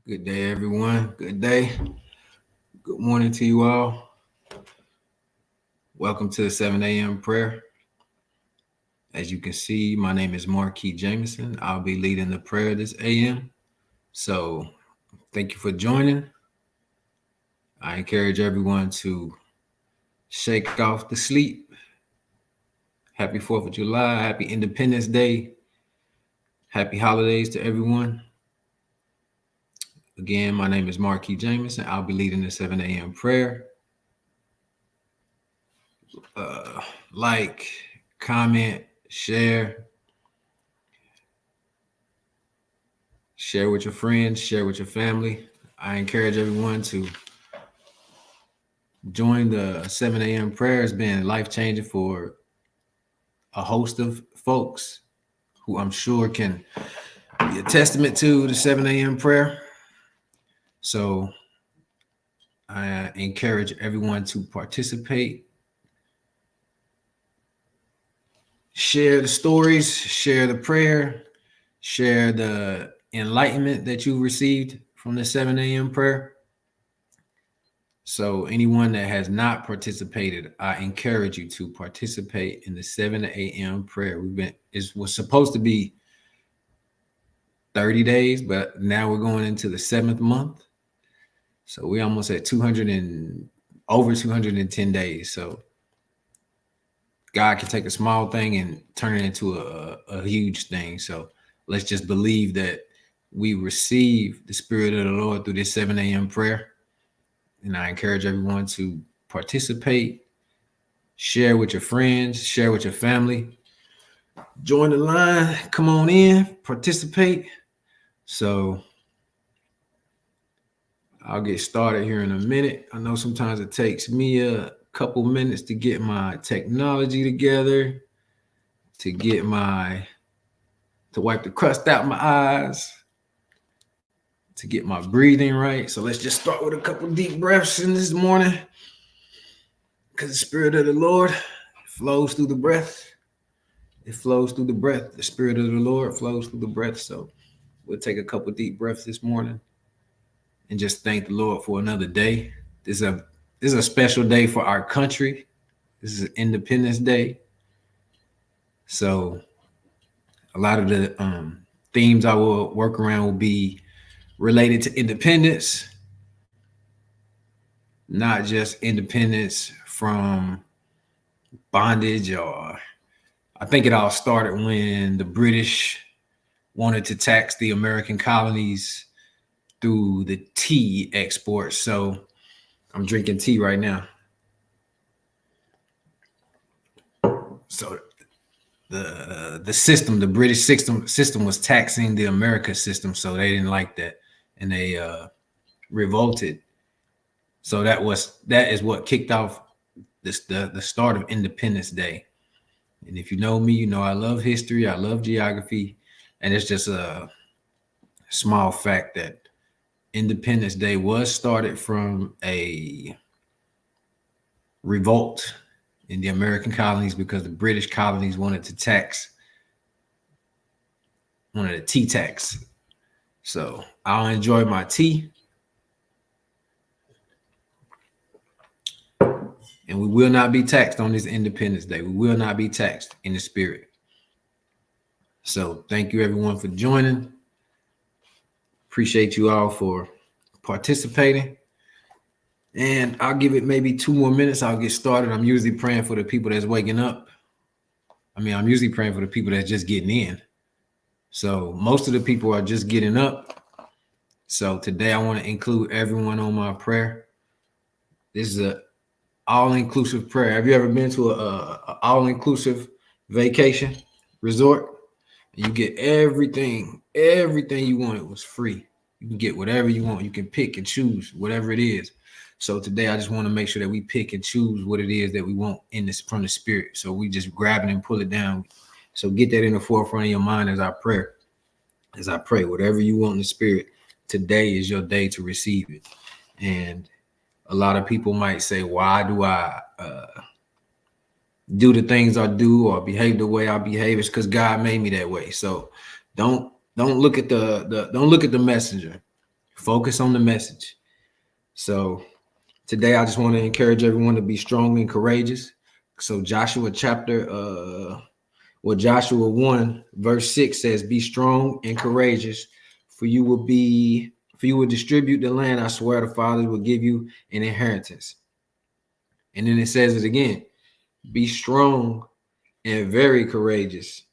Good day, everyone. Good day. Good morning to you all. Welcome to the 7 a.m. prayer. As you can see, my name is Marquis Jameson. I'll be leading the prayer this AM. So thank you for joining. I encourage everyone to shake off the sleep. Happy 4th of July. Happy Independence Day. Happy holidays to everyone. Again, my name is Marquis Jameson. I'll be leading the 7 a.m. prayer. Like, comment, share with your friends, share with your family. I encourage everyone to join the 7 a.m. prayer. It's been life-changing for a host of folks who I'm sure can be a testament to the 7 a.m. prayer. So I encourage everyone to participate. Share the stories, share the prayer, share the enlightenment that you received from the 7 a.m. prayer. So anyone that has not participated, I encourage you to participate in the 7 a.m. prayer. It was supposed to be 30 days, but now we're going into the 7th month. So we're almost at over 210 days. So God can take a small thing and turn it into a huge thing. So let's just believe that we receive the Spirit of the Lord through this 7 a.m. prayer. And I encourage everyone to participate, share with your friends, share with your family, join the line, come on in, participate. So I'll get started here in a minute. I know sometimes it takes me a couple minutes to get my technology together, to wipe the crust out my eyes, to get my breathing right. So let's just start with a couple deep breaths in this morning, because the Spirit of the Lord flows through the breath. It flows through the breath. The Spirit of the Lord flows through the breath. So we'll take a couple deep breaths this morning and just thank the Lord for another day. This is a special day for our country. This is Independence Day. So a lot of the themes I will work around will be related to independence, not just independence from bondage, or I think it all started when the British wanted to tax the American colonies through the tea export. So I'm drinking tea right now. So the British system was taxing the America system, so they didn't like that, and they revolted. So that is what kicked off the start of Independence Day. And if you know me, you know I love history, I love geography, and it's just a small fact that Independence Day was started from a revolt in the American colonies because the British colonies wanted a tea tax. So I'll enjoy my tea. And we will not be taxed on this Independence Day. We will not be taxed in the spirit. So thank you everyone for joining. Appreciate you all for participating. And I'll give it maybe 2 more minutes. I'll get started. I'm usually praying for the people that's waking up. I'm usually praying for the people that's just getting in. So most of the people are just getting up. So today I want to include everyone on my prayer. This is an all-inclusive prayer. Have you ever been to a all-inclusive vacation resort? You get everything you want. It was free. You can get whatever you want. You can pick and choose whatever it is. So today I just want to make sure that we pick and choose what it is that we want from the spirit. So we just grab it and pull it down. So get that in the forefront of your mind as I pray. Whatever you want in the spirit, today is your day to receive it. And a lot of people might say, why do I do the things I do or behave the way I behave? It's because God made me that way. So don't look at the messenger. Focus on the message. So today I just want to encourage everyone to be strong and courageous. So Joshua 1 verse 6 says, be strong and courageous, for you will distribute the land I swear the fathers will give you an inheritance. And then it says it again, be strong and very courageous.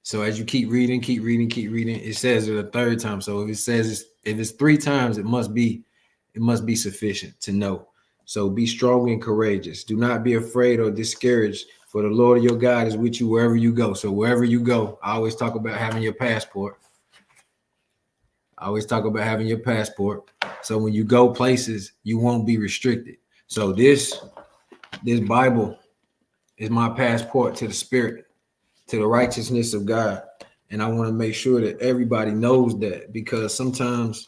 So as you keep reading, it says it a third time. So if it's 3 times, it must be sufficient to know. So be strong and courageous. Do not be afraid or discouraged, for the Lord your God is with you wherever you go. So wherever you go, I always talk about having your passport. So when you go places, you won't be restricted. So this Bible is my passport to the Spirit, to the righteousness of God. And I want to make sure that everybody knows that, because sometimes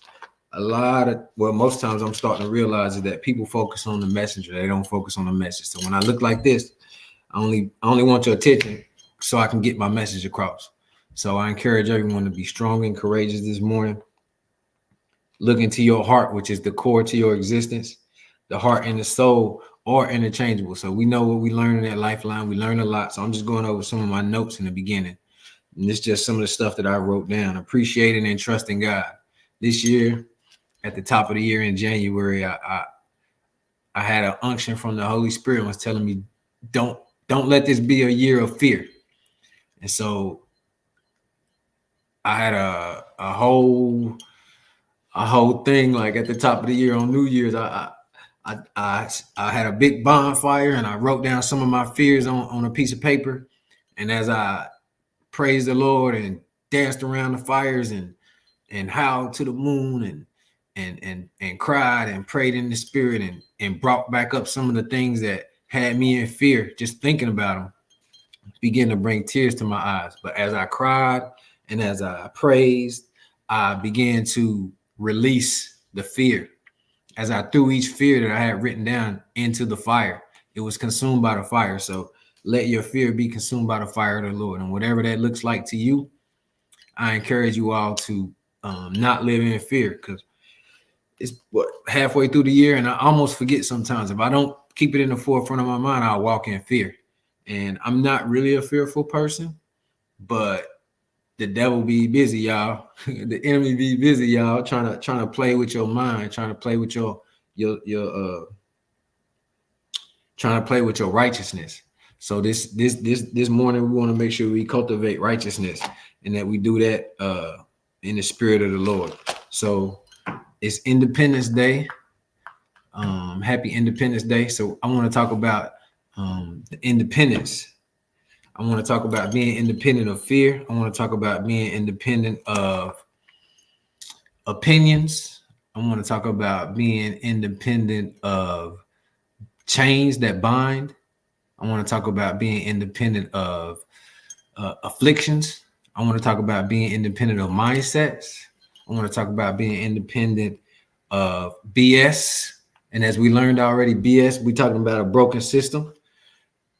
most times I'm starting to realize is that people focus on the messenger. They don't focus on the message. So when I look like this, I only want your attention so I can get my message across. So I encourage everyone to be strong and courageous this morning. Look into your heart, which is the core to your existence. The heart and the soul are interchangeable. So we know what we learn in that Lifeline. We learn a lot. So I'm just going over some of my notes in the beginning. And it's just some of the stuff that I wrote down. Appreciating and trusting God. This year, at the top of the year in January, I had an unction from the Holy Spirit was telling me, don't let this be a year of fear. And so I had a whole thing, like at the top of the year on New Year's, I had a big bonfire and I wrote down some of my fears on a piece of paper. And as I praised the Lord and danced around the fires and howled to the moon and cried and prayed in the Spirit and brought back up some of the things that had me in fear, just thinking about them, began to bring tears to my eyes. But as I cried and as I praised, I began to release the fear. As I threw each fear that I had written down into the fire, it was consumed by the fire. So let your fear be consumed by the fire of the Lord. And whatever that looks like to you, I encourage you all to not live in fear, because it's halfway through the year and I almost forget sometimes. If I don't keep it in the forefront of my mind, I'll walk in fear. And I'm not really a fearful person, but the devil be busy, y'all. The enemy be busy, y'all, trying to play with your mind, trying to play with your trying to play with your righteousness. So this morning we want to make sure we cultivate righteousness, and that we do that in the spirit of the Lord. So it's Independence Day. Happy Independence Day. So I want to talk about the independence. I want to talk about being independent of fear. I want to talk about being independent of opinions. I want to talk about being independent of chains that bind. I want to talk about being independent of afflictions. I want to talk about being independent of mindsets. I want to talk about being independent of BS. And as we learned already, BS, we're talking about a broken system.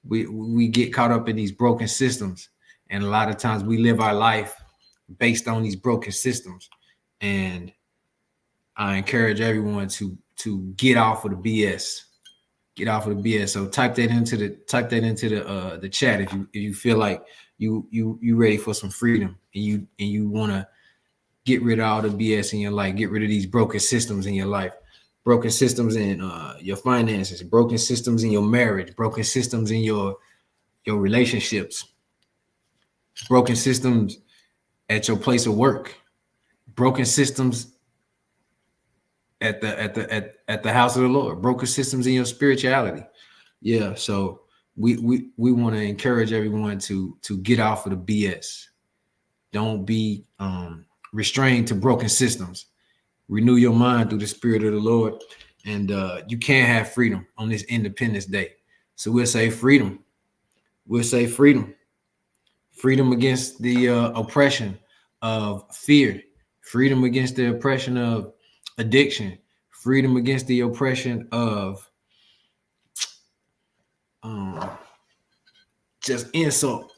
We get caught up in these broken systems. And a lot of times we live our life based on these broken systems. And I encourage everyone to get off of the BS. Get off of the BS. So type that into the chat if you feel like you ready for some freedom and you want to get rid of all the BS in your life, get rid of these broken systems in your life, broken systems in your finances, broken systems in your marriage, broken systems in your relationships, broken systems at your place of work, broken systems at the house of the Lord, broken systems in your spirituality. Yeah, so we want to encourage everyone to get off of the BS. Don't be restrained to broken systems. Renew your mind through the spirit of the Lord, and you can have freedom on this Independence Day. So we'll say freedom. We'll say freedom. Freedom against the oppression of fear. Freedom against the oppression of addiction. Freedom against the oppression of just insult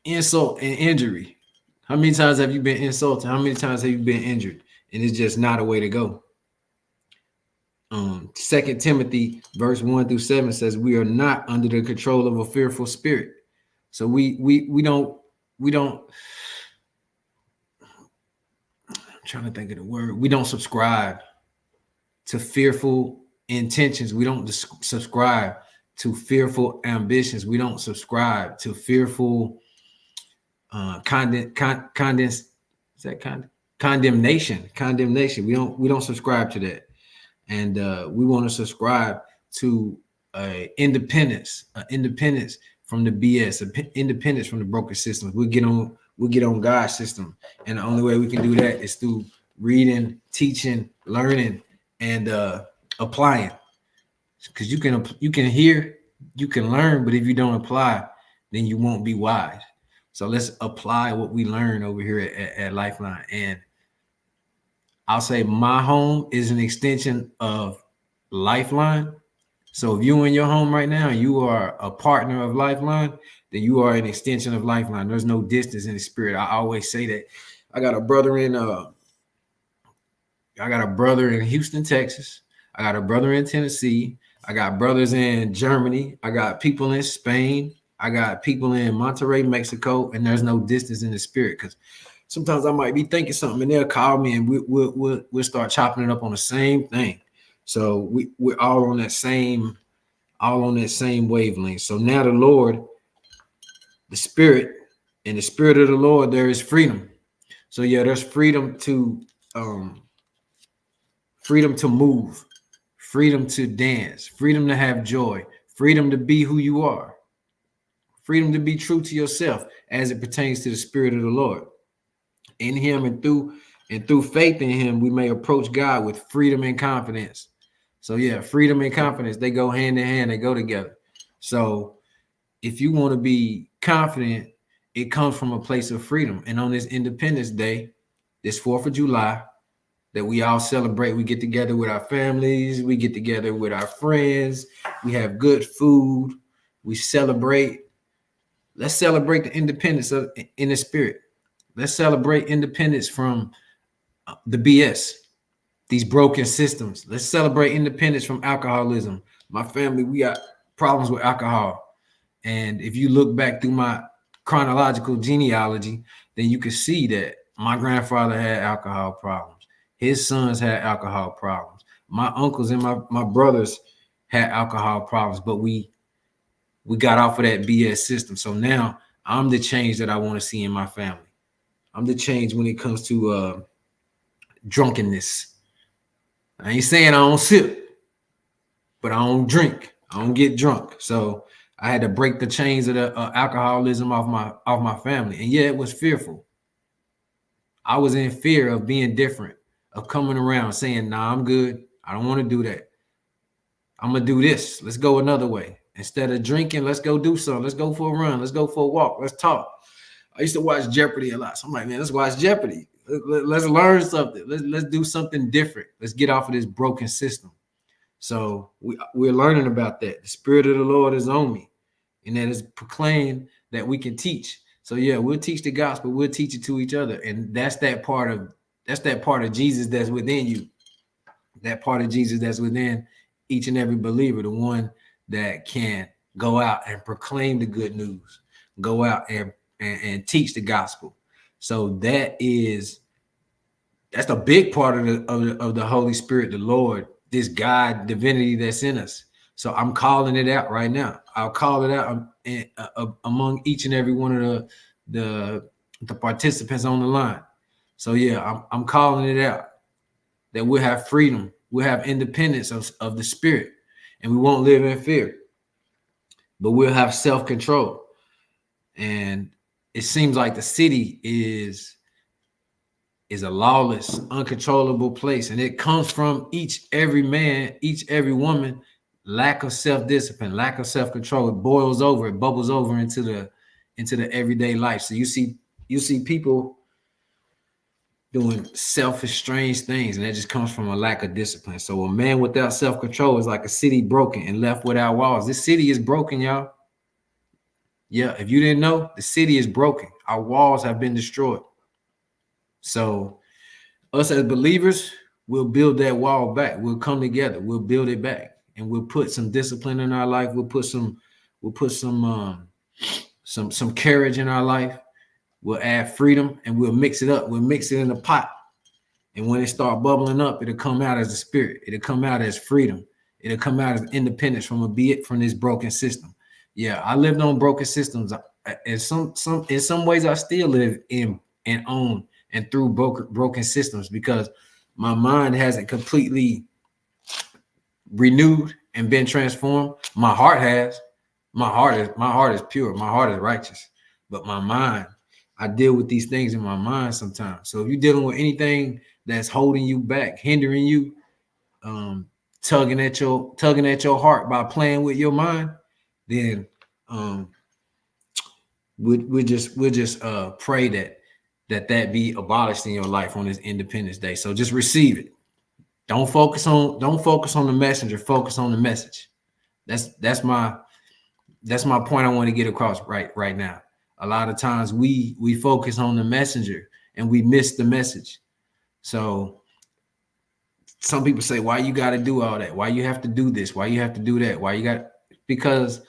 and injury. How many times have you been insulted? How many times have you been injured? And it's just not a way to go. 2 Timothy verse 1-7 says we are not under the control of a fearful spirit. So we don't I'm trying to think of the word. We don't subscribe to fearful intentions. We don't subscribe to fearful ambitions. We don't subscribe to fearful condemnation. We don't subscribe to that. And we want to subscribe to independence from the BS, independence from the broken systems. We'll get on God's system. And the only way we can do that is through reading, teaching, learning, and applying. Because you can hear, you can learn, but if you don't apply, then you won't be wise. So let's apply what we learn over here at Lifeline. And I'll say my home is an extension of Lifeline. So if you're in your home right now, you are a partner of Lifeline, then you are an extension of Lifeline. There's no distance in the spirit. I always say that. I got a brother in Houston, Texas. I got a brother in Tennessee. I got brothers in Germany. I got people in Spain. I got people in Monterrey, Mexico, and there's no distance in the spirit. Because sometimes I might be thinking something and they'll call me and we'll start chopping it up on the same thing. So we're all on that same wavelength. So now the Lord, the Spirit, in the Spirit of the Lord, there is freedom. So yeah, there's freedom to move, freedom to dance, freedom to have joy, freedom to be who you are, freedom to be true to yourself as it pertains to the Spirit of the Lord. In him and through faith in him, we may approach God with freedom and confidence. So yeah, freedom and confidence, they go hand in hand, they go together. So if you want to be confident, it comes from a place of freedom. And on this Independence Day, this 4th of July, that we all celebrate, we get together with our families, we get together with our friends, we have good food, we celebrate. Let's celebrate the independence in the spirit. Let's celebrate independence from the BS, these broken systems. Let's celebrate independence from alcoholism. My family, we got problems with alcohol. And if you look back through my chronological genealogy, then you can see that my grandfather had alcohol problems. His sons had alcohol problems. My uncles and my brothers had alcohol problems, but we got off of that BS system. So now I'm the change that I want to see in my family. I'm the change when it comes to drunkenness. I ain't saying I don't sip, but I don't drink. I don't get drunk. So I had to break the chains of the alcoholism off my family. And yeah, it was fearful. I was in fear of being different, of coming around saying, nah, I'm good. I don't want to do that. I'm going to do this. Let's go another way. Instead of drinking, let's go do something. Let's go for a run. Let's go for a walk. Let's talk. I used to watch Jeopardy a lot. So I'm like, man, let's watch Jeopardy. Let's learn something. Let's do something different. Let's get off of this broken system. So we're learning about that. The Spirit of the Lord is on me. And that is proclaimed that we can teach. So yeah, we'll teach the gospel. We'll teach it to each other. And that's that part of Jesus that's within you. That part of Jesus that's within each and every believer, the one that can go out and proclaim the good news, go out and teach the gospel. So that's the big part of the Holy Spirit, the Lord, this God divinity that's in us. So I'm calling it out right now. I'll call it out among each and every one of the participants on the line. So yeah, I'm calling it out that we'll have freedom, we'll have independence of the spirit, and we won't live in fear, but we'll have self-control. And it seems like the city is a lawless, uncontrollable place, and it comes from every man, every woman, lack of self-discipline, lack of self-control. It boils over, it bubbles over into the everyday life. So you see people doing selfish, strange things, and that just comes from a lack of discipline. So a man without self-control is like a city broken and left without walls. This city is broken, y'all. Yeah, if you didn't know, the city is broken. Our walls have been destroyed. So us as believers, we'll build that wall back. We'll come together. We'll build it back, and we'll put some discipline in our life. We'll put some courage in our life. We'll add freedom, and we'll mix it up. We'll mix it in a pot, and when it start bubbling up, it'll come out as a spirit. It'll come out as freedom. It'll come out as independence from this broken system. Yeah, I lived on broken systems. In some ways, I still live in and on and through broken systems, because my mind hasn't completely renewed and been transformed. My heart has. My heart is pure. My heart is righteous. But my mind, I deal with these things in my mind sometimes. So if you're dealing with anything that's holding you back, hindering you, tugging at your heart by playing with your mind, then we'll just pray that be abolished in your life on this Independence Day. So just receive it. Don't focus on the messenger. Focus on the message. That's my point I want to get across right now. A lot of times we focus on the messenger and we miss the message. So some people say, why you got to do all that? Why you have to do this? Why you have to do that? Because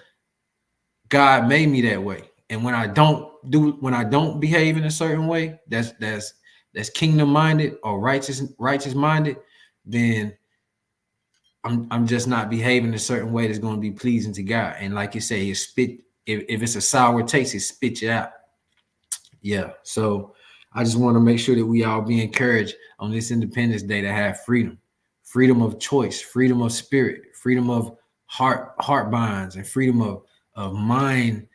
God made me that way. And when I don't behave in a certain way, that's kingdom minded or righteous minded, then I'm just not behaving a certain way that's going to be pleasing to God. And like you say, if it's a sour taste, it spit you out. Yeah. So I just want to make sure that we all be encouraged on this Independence Day to have freedom of choice, freedom of spirit, freedom of heart binds, and freedom of mind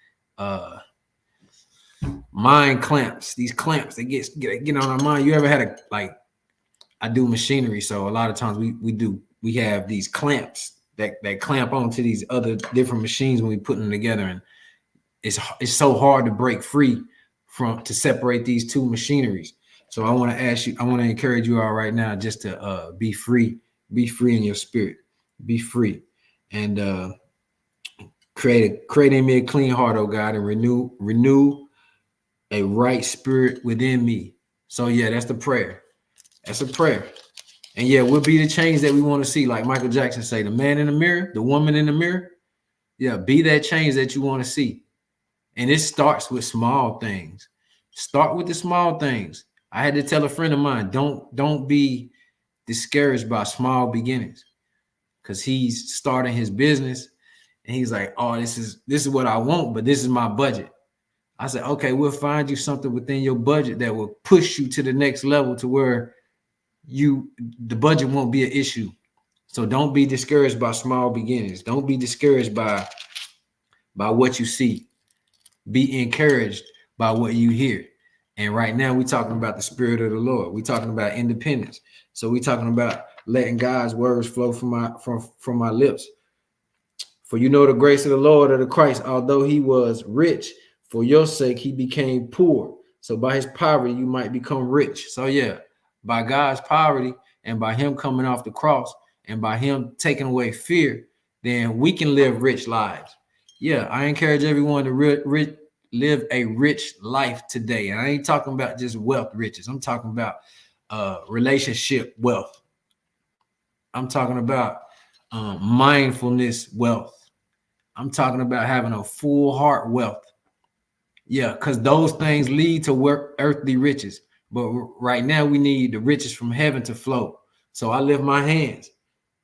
clamps. These clamps that get on our mind. You ever had I do machinery, so a lot of times we have these clamps that clamp onto these other different machines when we put them together, and it's so hard to break free to separate these two machineries. So I want to encourage you all right now just to be free in your spirit, be free, and create in me a clean heart, oh God, and renew a right spirit within me. So yeah, that's the prayer. That's a prayer. And yeah, we'll be the change that we want to see. Like Michael Jackson say, the man in the mirror, the woman in the mirror. Yeah, be that change that you want to see. And it starts with small things. Start with the small things. I had to tell a friend of mine, don't be discouraged by small beginnings, because he's starting his business and he's like, oh, this is what I want, but this is my budget. I said, okay, we'll find you something within your budget that will push you to the next level to where the budget won't be an issue. So don't be discouraged by small beginnings. Don't be discouraged by what you see. Be encouraged by what you hear. And right now we're talking about the Spirit of the Lord. We're talking about independence. So we're talking about letting God's words flow from my lips. For you know the grace of the Lord, of the Christ, although he was rich, for your sake he became poor. So by his poverty you might become rich. So yeah, by God's poverty and by him coming off the cross and by him taking away fear, then we can live rich lives. Yeah, I encourage everyone to live a rich life today. And I ain't talking about just wealth riches. I'm talking about relationship wealth. I'm talking about mindfulness wealth. I'm talking about having a full heart wealth. Yeah, because those things lead to earthly riches. But right now we need the riches from heaven to flow. So I lift my hands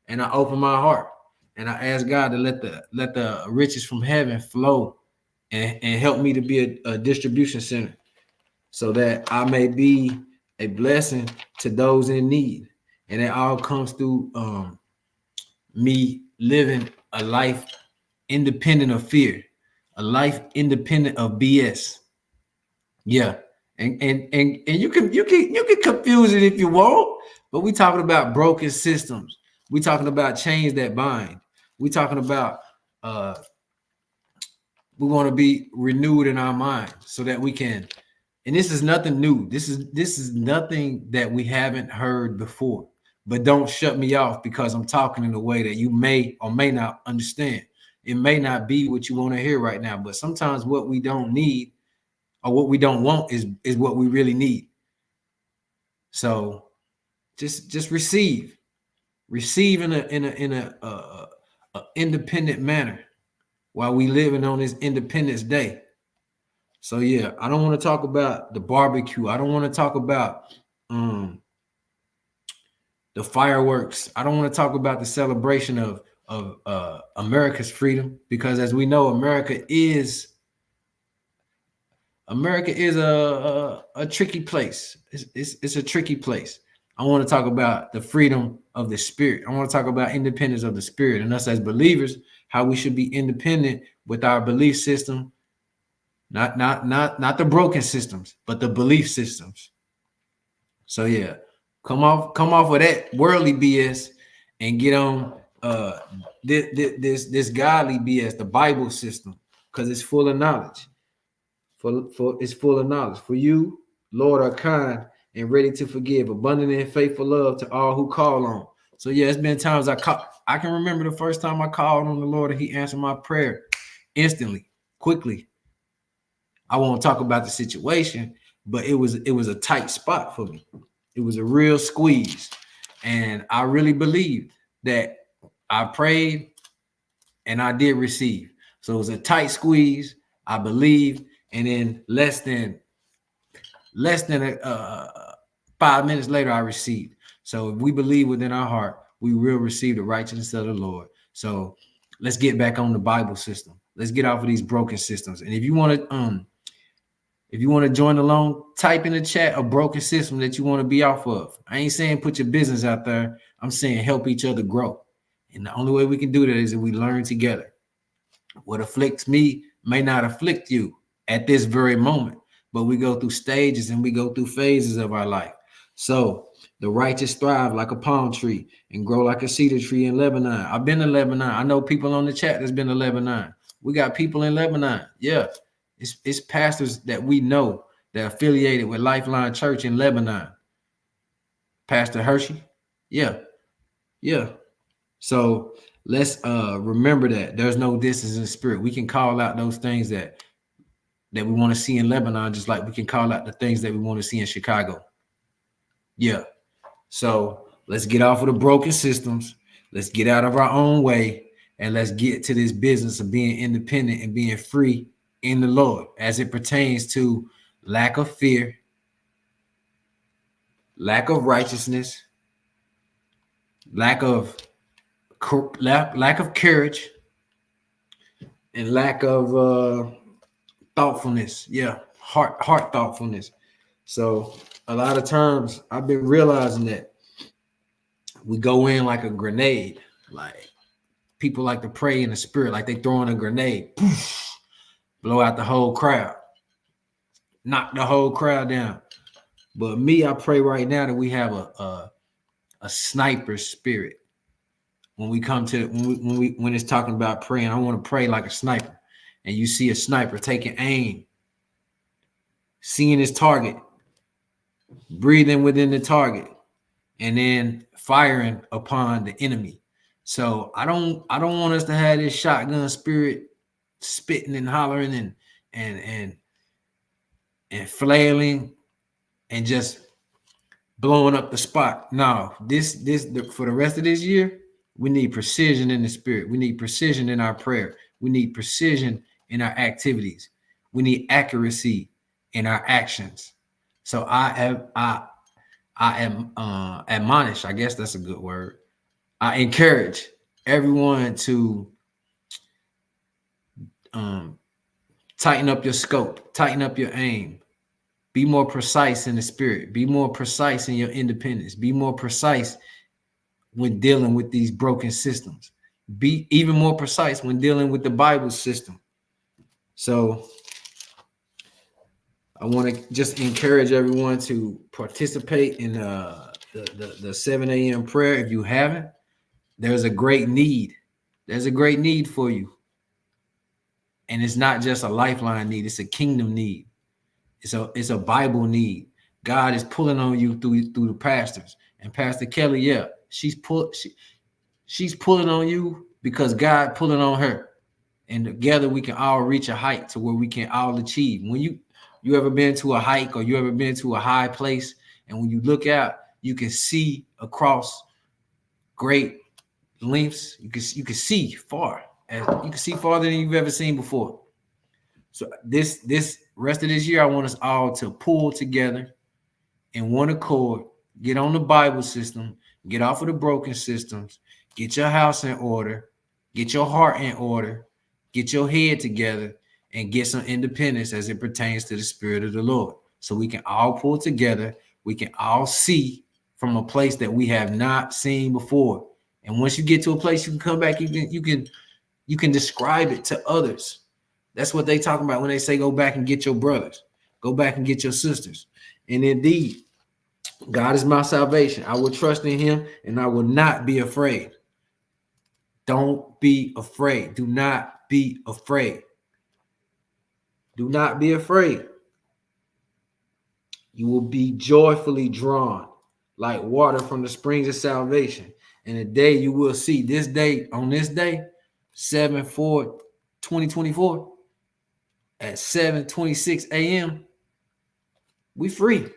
and I open my heart and I ask God to let the riches from heaven flow and help me to be a distribution center so that I may be a blessing to those in need. And it all comes through me living a life independent of fear, a life independent of BS. Yeah. And you can confuse it if you want, but we're talking about broken systems. We're talking about chains that bind. We're talking about we want to be renewed in our mind so that we can, and this is nothing new. This is nothing that we haven't heard before. But don't shut me off because I'm talking in a way that you may or may not understand. It may not be what you want to hear right now, but sometimes what we don't need or what we don't want is what we really need. So Just receive in a independent manner while we living on this Independence Day. So yeah, I don't want to talk about the barbecue. I don't want to talk about the fireworks. I don't want to talk about the celebration of America's freedom, because as we know, America is a tricky place. It's a tricky place. I want to talk about the freedom of the spirit. I want to talk about independence of the spirit, and us as believers, how we should be independent with our belief system, not the broken systems, but the belief systems. So yeah, come off of that worldly BS and get on this godly BS, the Bible system, because it's full of knowledge. It's full of knowledge. For you, Lord, are kind and ready to forgive, abundant in faithful love to all who call on. So yeah, it's been times I can remember the first time I called on the Lord and He answered my prayer instantly, quickly. I won't talk about the situation, but it was a tight spot for me. It was a real squeeze, and I really believed that I prayed and I did receive. So it was a tight squeeze. I believe. And then less than 5 minutes later, I received. So if we believe within our heart, we will receive the righteousness of the Lord. So let's get back on the Bible system. Let's get off of these broken systems. And if you want to join along, type in the chat a broken system that you want to be off of. I ain't saying put your business out there. I'm saying help each other grow. And the only way we can do that is if we learn together. What afflicts me may not afflict you at this very moment, but we go through stages and we go through phases of our life. So the righteous thrive like a palm tree and grow like a cedar tree in Lebanon. I've been to Lebanon. I know people on the chat that's been to Lebanon. We got people in Lebanon. Yeah, it's pastors that we know that are affiliated with Lifeline Church in Lebanon. Pastor Hershey. Yeah. So let's remember that there's no distance in spirit. We can call out those things that we want to see in Lebanon, just like we can call out the things that we want to see in Chicago. Yeah. So let's get off of the broken systems. Let's get out of our own way, and let's get to this business of being independent and being free in the Lord as it pertains to lack of fear, lack of righteousness, lack of courage, and lack of thoughtfulness. Yeah, heart thoughtfulness. So a lot of times I've been realizing that we go in like a grenade. Like people like to pray in the spirit, like they throwing a grenade, poof, blow out the whole crowd, knock the whole crowd down. But me, I pray right now that we have a sniper spirit. When we come to when it's talking about praying, I want to pray like a sniper. And you see a sniper taking aim, seeing his target, breathing within the target, and then firing upon the enemy. So I don't want us to have this shotgun spirit, spitting and hollering and flailing and just blowing up the spot. No, for the rest of this year, we need precision in the spirit. We need precision in our prayer. We need precision in our activities. We need accuracy in our actions. So I am admonish, I guess that's a good word. I encourage everyone to tighten up your scope, tighten up your aim, be more precise in the spirit, be more precise in your independence, be more precise when dealing with these broken systems, be even more precise when dealing with the Bible system. So I want to just encourage everyone to participate in the 7 a.m. prayer. If you haven't, there's a great need. There's a great need for you. And it's not just a Lifeline need, it's a kingdom need. It's a Bible need. God is pulling on you through the pastors. And Pastor Kelly, yeah, she's pulling on you because God pulling on her. And together we can all reach a height to where we can all achieve. When you ever been to a hike or you ever been to a high place, and when you look out, you can see across great lengths. You can see far, as you can see farther than you've ever seen before. So this rest of this year, I want us all to pull together in one accord, get on the Bible system, get off of the broken systems, get your house in order, get your heart in order, get your head together, and get some independence as it pertains to the Spirit of the Lord. So we can all pull together, we can all see from a place that we have not seen before. And once you get to a place, you can come back, you can describe it to others. That's what they talking about when they say go back and get your brothers, go back and get your sisters. And indeed, God is my salvation. I will trust in him and I will not be afraid. Don't be afraid. Do not be afraid. Do not be afraid. You will be joyfully drawn like water from the springs of salvation. And the day you will see this day, on this day, 7/4/2024, at 7:26 a.m., we free.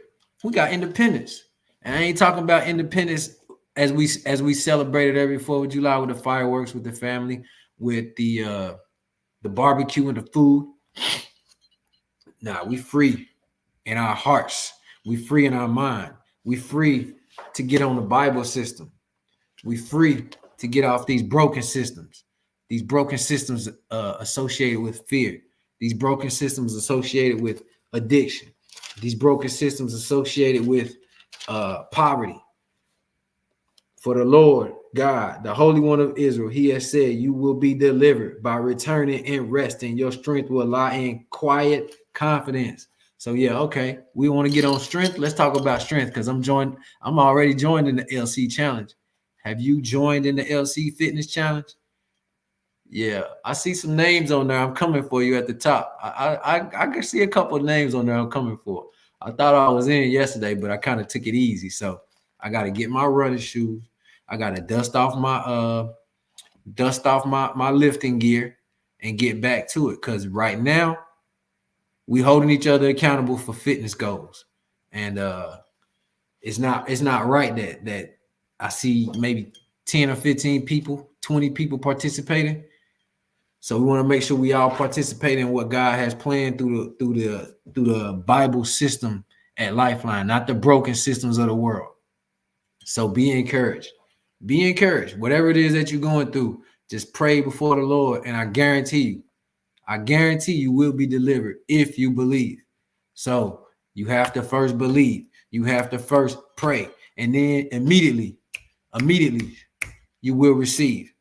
We got independence. And I ain't talking about independence as we celebrated every 4th of July with the fireworks, with the family, with the barbecue and the food. Nah, we free in our hearts. We free in our mind. We free to get on the Bible system. We free to get off these broken systems. These broken systems associated with fear. These broken systems associated with addiction. These broken systems associated with poverty. For the Lord God, the Holy One of Israel, he has said, you will be delivered by returning and resting. Your strength will lie in quiet confidence. So yeah, okay. We want to get on strength. Let's talk about strength because I'm already joined in the LC Challenge. Have you joined in the LC Fitness Challenge? Yeah, I see some names on there. I'm coming for you at the top. I can see a couple of names on there I'm coming for. I thought I was in yesterday, but I kind of took it easy. So I got to get my running shoes. I got to dust off my lifting gear and get back to it. Because right now, we holding each other accountable for fitness goals. And it's not right that I see maybe 10 or 15 people, 20 people participating. So we want to make sure we all participate in what God has planned through the Bible system at Lifeline, not the broken systems of the world. So be encouraged. Be encouraged. Whatever it is that you're going through, just pray before the Lord, and I guarantee you will be delivered if you believe. So you have to first believe. You have to first pray, and then immediately you will receive.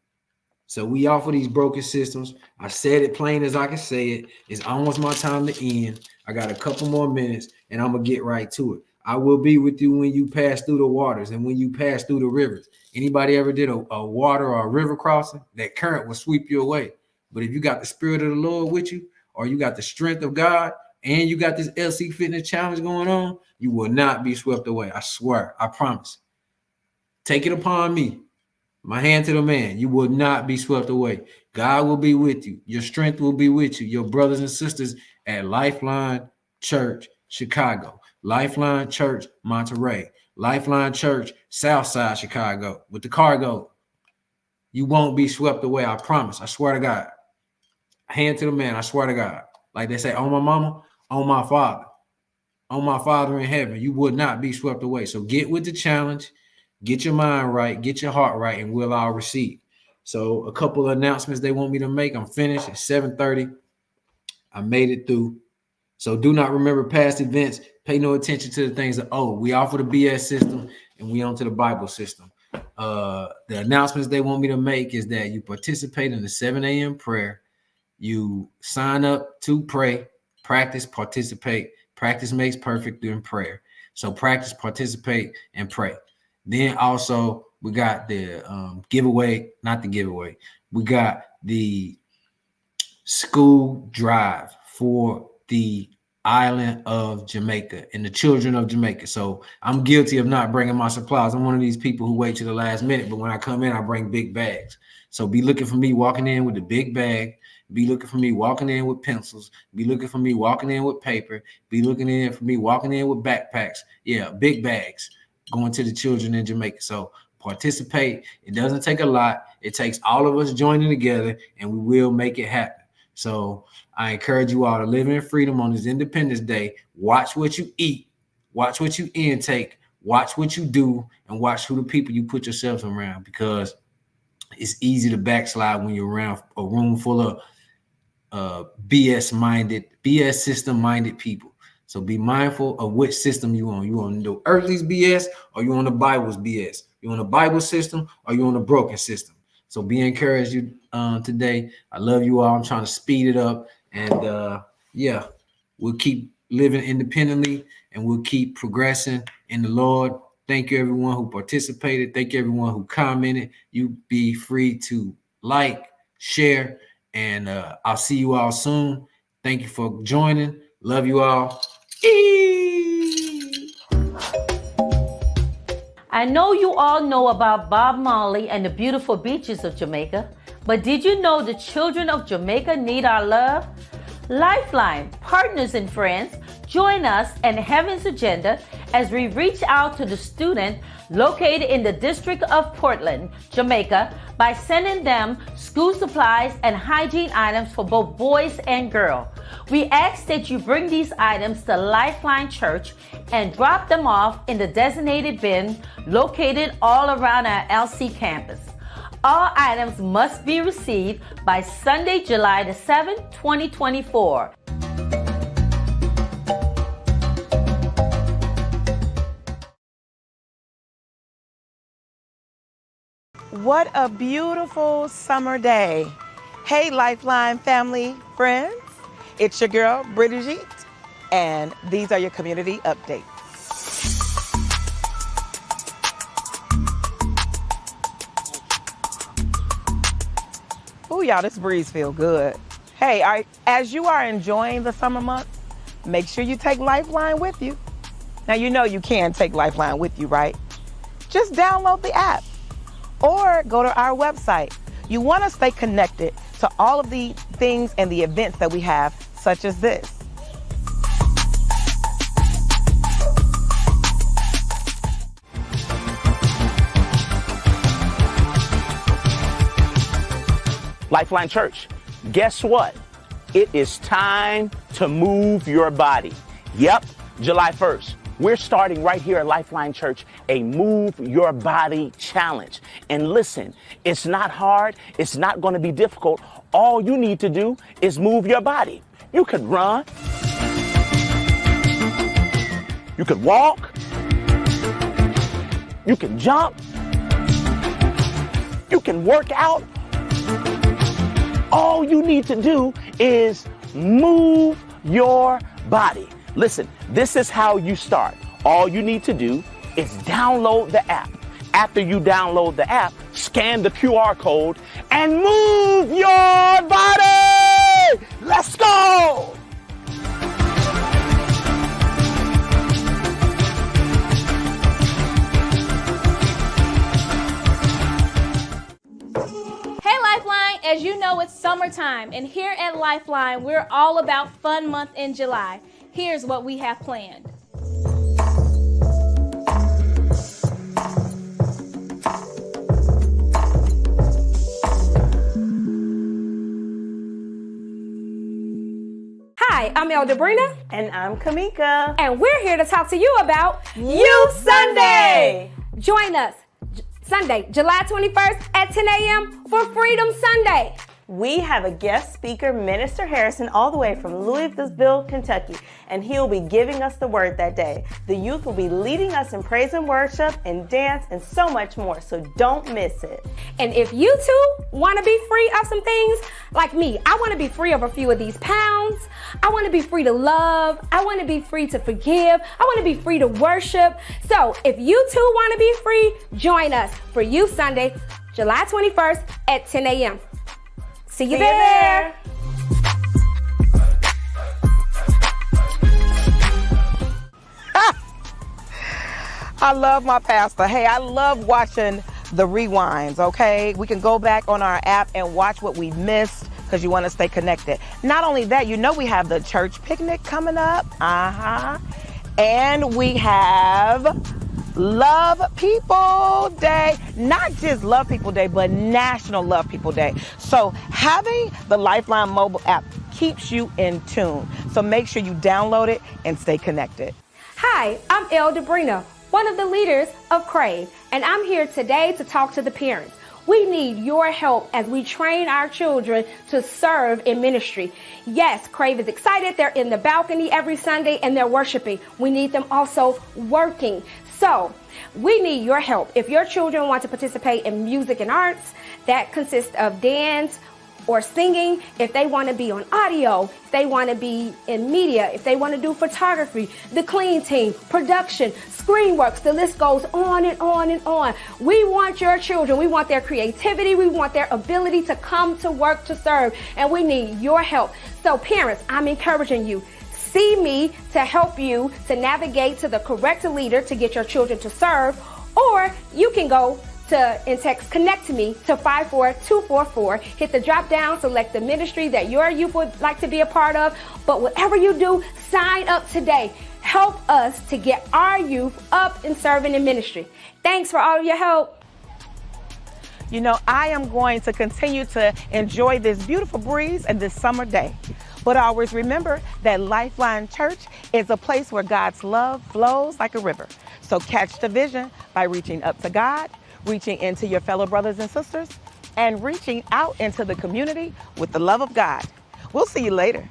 So we offer these broken systems. I said it plain as I can say it. It's almost my time to end. I got a couple more minutes and I'm going to get right to it. I will be with you when you pass through the waters and when you pass through the rivers. Anybody ever did a water or a river crossing? That current will sweep you away. But if you got the Spirit of the Lord with you, or you got the strength of God, and you got this LC Fitness Challenge going on, you will not be swept away. I swear. I promise. Take it upon me. My hand to the man. You will not be swept away. God will be with you. Your strength will be with you. Your brothers and sisters at Lifeline Church, Chicago. Lifeline Church, Monterey. Lifeline Church, Southside Chicago. With the cargo. You won't be swept away. I promise. I swear to God. Hand to the man. I swear to God. Like they say, on my mama, on my father. On my Father in heaven. You would not be swept away. So get with the challenge. Get your mind right, get your heart right, and we'll all receive. So a couple of announcements they want me to make. I'm finished at 7:30. I made it through. So do not remember past events. Pay no attention to the things that, we offer the BS system and we on to the Bible system. The announcements they want me to make is that you participate in the 7 a.m. prayer. You sign up to pray, practice, participate. Practice makes perfect in prayer. So practice, participate, and pray. Then also we got the giveaway, not the giveaway. We got the school drive for the island of Jamaica and the children of Jamaica. So I'm guilty of not bringing my supplies. I'm one of these people who wait to the last minute, but when I come in, I bring big bags. So be looking for me walking in with the big bag. Be looking for me walking in with pencils. Be looking for me walking in with paper. Be looking in for me walking in with backpacks. Yeah, big bags. going to the children in Jamaica. So participate. It doesn't take a lot. It takes all of us joining together, and we will make it happen. So I encourage you all to live in freedom on this Independence Day. Watch what you eat. Watch what you intake. Watch what you do, and watch who the people you put yourself around, because it's easy to backslide when you're around a room full of BS system-minded people. So be mindful of which system you on. You on the earthly's BS, or you on the Bible's BS? You on the Bible system, or you on the broken system? So be encouraged today. I love you all. I'm trying to speed it up, and we'll keep living independently, and we'll keep progressing in the Lord. Thank you, everyone who participated. Thank you, everyone who commented. You be free to like, share, and I'll see you all soon. Thank you for joining. Love you all. I know you all know about Bob Marley and the beautiful beaches of Jamaica, but did you know the children of Jamaica need our love? Lifeline, partners and friends, join us and Heaven's Agenda as we reach out to the student located in the District of Portland, Jamaica, by sending them school supplies and hygiene items for both boys and girls. We ask that you bring these items to Lifeline Church and drop them off in the designated bin located all around our LC campus. All items must be received by Sunday, July the 7th, 2024. What a beautiful summer day. Hey, Lifeline family, friends. It's your girl, Brigitte, and these are your community updates. Ooh, y'all, this breeze feel good. Hey, as you are enjoying the summer months, make sure you take Lifeline with you. Now, you know you can take Lifeline with you, right? Just download the app or go to our website. You want to stay connected to all of the things and the events that we have, such as this. Lifeline Church, guess what? It is time to move your body. Yep, July 1st. We're starting right here at Lifeline Church a Move Your Body Challenge. And listen, it's not hard. It's not going to be difficult. All you need to do is move your body. You could run. You could walk. You can jump. You can work out. All you need to do is move your body. Listen, this is how you start. All you need to do is download the app. After you download the app, scan the QR code and move your body. Let's go. Hey Lifeline, as you know, it's summertime, and here at Lifeline, we're all about Fun Month in July. Here's what we have planned. Hi, I'm Elder Brina. And I'm Kamika. And we're here to talk to you about Youth Sunday. Join us Sunday, July 21st at 10 a.m. for Freedom Sunday. We have a guest speaker, Minister Harrison, all the way from Louisville, Kentucky, and he'll be giving us the word that day. The youth will be leading us in praise and worship and dance and so much more, so don't miss it. And if you too want to be free of some things, like me, I want to be free of a few of these pounds. I want to be free to love. I want to be free to forgive. I want to be free to worship. So if you too want to be free, join us for Youth Sunday, July 21st at 10 a.m. See you there. I love my pastor. Hey, I love watching the rewinds, okay? We can go back on our app and watch what we missed because you want to stay connected. Not only that, you know we have the church picnic coming up. And we have Love People Day. Not just Love People Day, but National Love People Day. So having the Lifeline mobile app keeps you in tune. So make sure you download it and stay connected. Hi, I'm El Debrina, one of the leaders of Crave, and I'm here today to talk to the parents. We need your help as we train our children to serve in ministry. Yes, Crave is excited. They're in the balcony every Sunday and they're worshiping. We need them also working. So we need your help. If your children want to participate in music and arts, that consists of dance or singing, if they want to be on audio, if they want to be in media, if they want to do photography, the clean team, production, ScreenWorks, the list goes on and on and on. We want your children. We want their creativity. We want their ability to come to work to serve, and we need your help. So parents, I'm encouraging you. See me to help you to navigate to the correct leader to get your children to serve, or you can go and text Connect to Me to 54244. Hit the drop down, select the ministry that your youth would like to be a part of. But whatever you do, sign up today. Help us to get our youth up and serving in ministry. Thanks for all of your help. You know, I am going to continue to enjoy this beautiful breeze and this summer day. But always remember that Lifeline Church is a place where God's love flows like a river. So catch the vision by reaching up to God, reaching into your fellow brothers and sisters, and reaching out into the community with the love of God. We'll see you later.